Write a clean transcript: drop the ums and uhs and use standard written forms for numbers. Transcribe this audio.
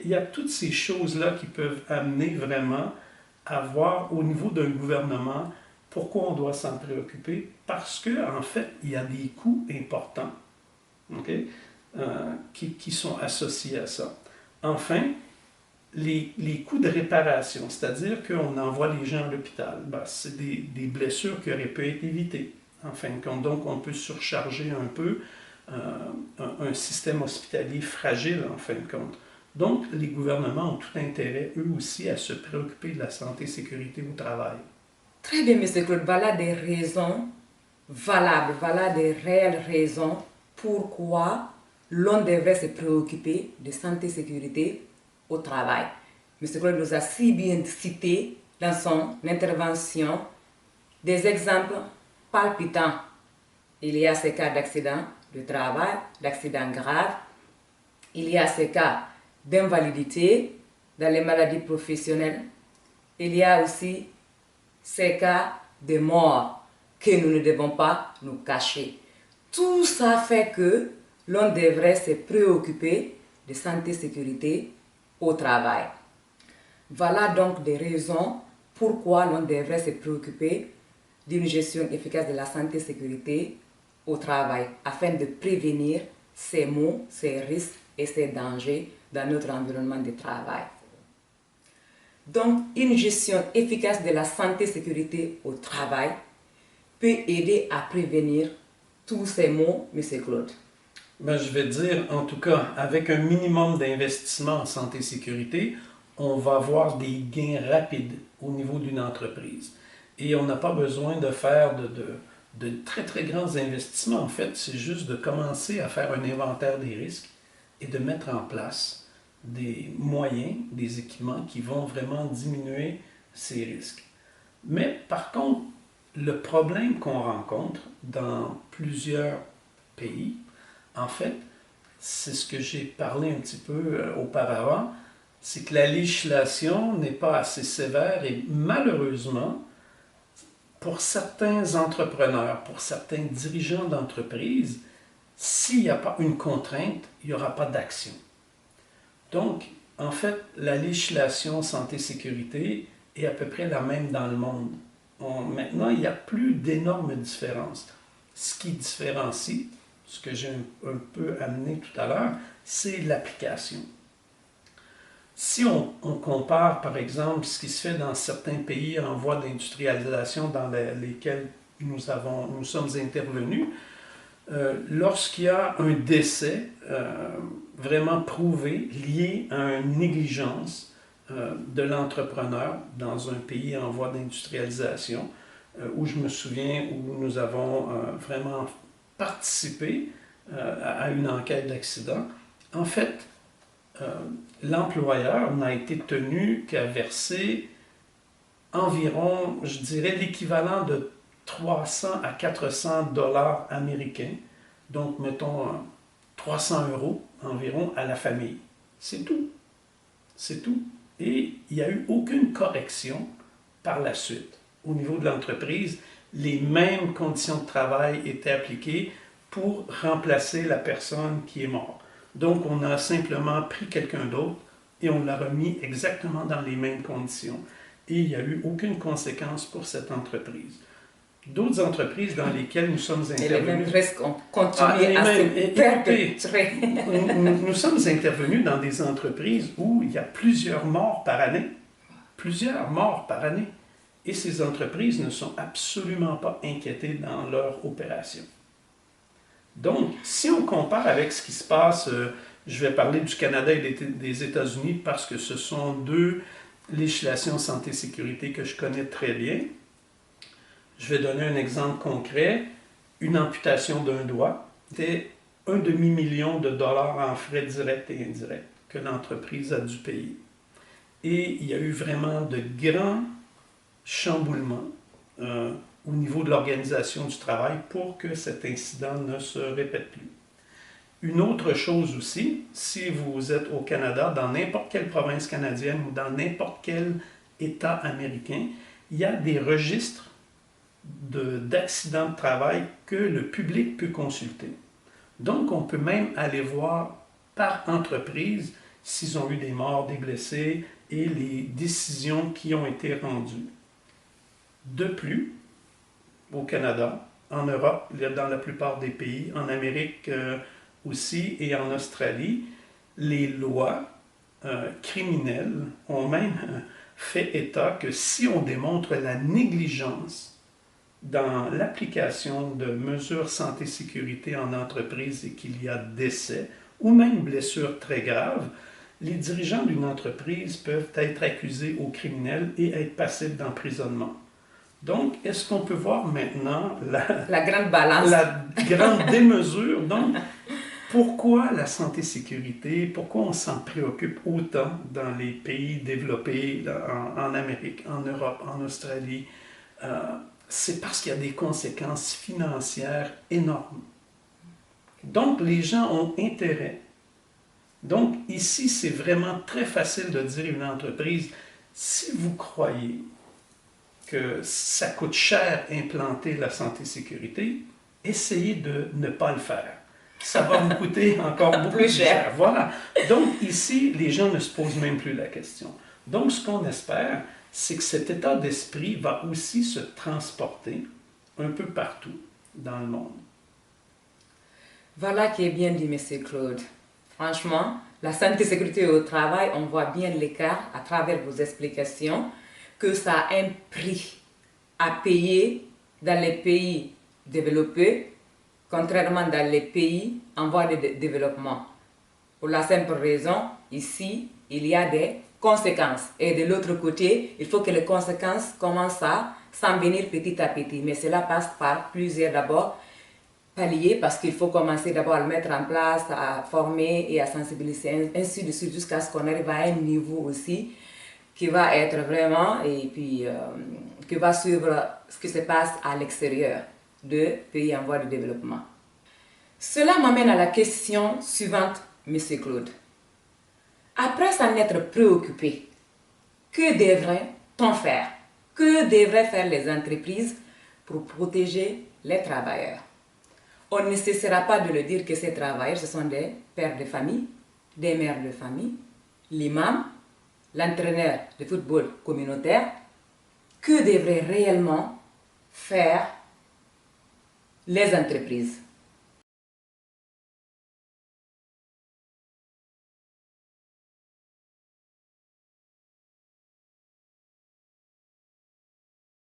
il y a toutes ces choses-là qui peuvent amener vraiment à voir au niveau d'un gouvernement pourquoi on doit s'en préoccuper, parce qu'en fait, il y a des coûts importants, ok, qui sont associés à ça. Enfin, les coûts de réparation, c'est-à-dire qu'on envoie les gens à l'hôpital, ben, c'est des blessures qui auraient pu être évitées. En fin de compte, donc on peut surcharger un peu un système hospitalier fragile, en fin de compte. Donc, les gouvernements ont tout intérêt, eux aussi, à se préoccuper de la santé et sécurité au travail. Très bien, M. Claude. Voilà des raisons valables, voilà des réelles raisons pourquoi l'on devrait se préoccuper de santé et sécurité au travail. M. Claude nous a si bien cité dans son intervention des exemples palpitants. Il y a ces cas d'accident de travail, d'accident grave. Il y a ces cas d'invalidité dans les maladies professionnelles. Il y a aussi ces cas de mort que nous ne devons pas nous cacher. Tout ça fait que l'on devrait se préoccuper de santé et sécurité au travail. Voilà donc des raisons pourquoi l'on devrait se préoccuper d'une gestion efficace de la santé et sécurité au travail afin de prévenir ces maux, ces risques et ces dangers dans notre environnement de travail. Donc, une gestion efficace de la santé et sécurité au travail peut aider à prévenir tous ces maux, M. Claude. Ben, je vais dire, en tout cas, avec un minimum d'investissement en santé et sécurité, on va avoir des gains rapides au niveau d'une entreprise. Et on n'a pas besoin de faire de très, très grands investissements. En fait, c'est juste de commencer à faire un inventaire des risques et de mettre en place des moyens, des équipements qui vont vraiment diminuer ces risques. Mais par contre, le problème qu'on rencontre dans plusieurs pays, en fait, c'est ce que j'ai parlé un petit peu auparavant, c'est que la législation n'est pas assez sévère et malheureusement, pour certains entrepreneurs, pour certains dirigeants d'entreprise, s'il n'y a pas une contrainte, il n'y aura pas d'action. Donc, en fait, la législation santé-sécurité est à peu près la même dans le monde. Maintenant, il n'y a plus d'énormes différences. Ce qui différencie, ce que j'ai un peu amené tout à l'heure, c'est l'application. Si on compare, par exemple, ce qui se fait dans certains pays en voie d'industrialisation dans lesquels nous sommes intervenus, lorsqu'il y a un décès vraiment prouvé lié à une négligence de l'entrepreneur dans un pays en voie d'industrialisation, où je me souviens où nous avons vraiment participé à une enquête d'accident, en fait, l'employeur n'a été tenu qu'à verser environ, je dirais, l'équivalent de 300 à 400 dollars américains, donc mettons 300 euros environ à la famille. C'est tout. C'est tout. Et il n'y a eu aucune correction par la suite. Au niveau de l'entreprise, les mêmes conditions de travail étaient appliquées pour remplacer la personne qui est morte. Donc, on a simplement pris quelqu'un d'autre et on l'a remis exactement dans les mêmes conditions. Et il n'y a eu aucune conséquence pour cette entreprise. D'autres entreprises dans lesquelles nous sommes intervenus... Et les mêmes risques ont continué à se perpétrer. Nous sommes intervenus dans des entreprises où il y a plusieurs morts par année. Plusieurs morts par année. Et ces entreprises ne sont absolument pas inquiétées dans leur opération. Donc, si on compare avec ce qui se passe, je vais parler du Canada et des États-Unis parce que ce sont deux législations santé-sécurité que je connais très bien. Je vais donner un exemple concret. Une amputation d'un doigt, c'était 1,5 million de dollars en frais directs et indirects que l'entreprise a dû payer. Et il y a eu vraiment de grands chamboulements au niveau de l'organisation du travail pour que cet incident ne se répète plus. Une autre chose aussi, si vous êtes au Canada, dans n'importe quelle province canadienne ou dans n'importe quel État américain, il y a des registres d'accidents de travail que le public peut consulter. Donc, on peut même aller voir par entreprise s'ils ont eu des morts, des blessés et les décisions qui ont été rendues. De plus, au Canada, en Europe, dans la plupart des pays, en Amérique aussi et en Australie, les lois criminelles ont même fait état que si on démontre la négligence dans l'application de mesures santé-sécurité en entreprise et qu'il y a décès ou même blessures très graves, les dirigeants d'une entreprise peuvent être accusés au criminel et être passibles d'emprisonnement. Donc, est-ce qu'on peut voir maintenant la grande balance, la grande démesure? Donc, pourquoi la santé-sécurité, pourquoi on s'en préoccupe autant dans les pays développés, en Amérique, en Europe, en Australie? C'est parce qu'il y a des conséquences financières énormes. Donc, les gens ont intérêt. Donc, ici, c'est vraiment très facile de dire à une entreprise, si vous croyez que ça coûte cher implanter la santé-sécurité, essayez de ne pas le faire. Ça va vous coûter encore beaucoup plus cher. Voilà. Donc, ici, les gens ne se posent même plus la question. Donc, ce qu'on espère, c'est que cet état d'esprit va aussi se transporter un peu partout dans le monde. Voilà qui est bien dit, M. Claude. Franchement, la santé-sécurité au travail, on voit bien l'écart à travers vos explications, que ça a un prix à payer dans les pays développés, contrairement dans les pays en voie de développement. Pour la simple raison, ici, il y a des conséquences. Et de l'autre côté, il faut que les conséquences commencent à s'en venir petit à petit. Mais cela passe par plusieurs d'abord paliers, parce qu'il faut commencer d'abord à le mettre en place, à former et à sensibiliser, ainsi de suite, jusqu'à ce qu'on arrive à un niveau aussi qui va être vraiment, et puis qui va suivre ce qui se passe à l'extérieur de pays en voie de développement. Cela m'amène à la question suivante, M. Claude. Après s'en être préoccupé, que devrait-on faire? Que devraient faire les entreprises pour protéger les travailleurs? On ne cessera pas de le dire que ces travailleurs, ce sont des pères de famille, des mères de famille, l'imam, l'entraîneur de football communautaire. Que devraient réellement faire les entreprises?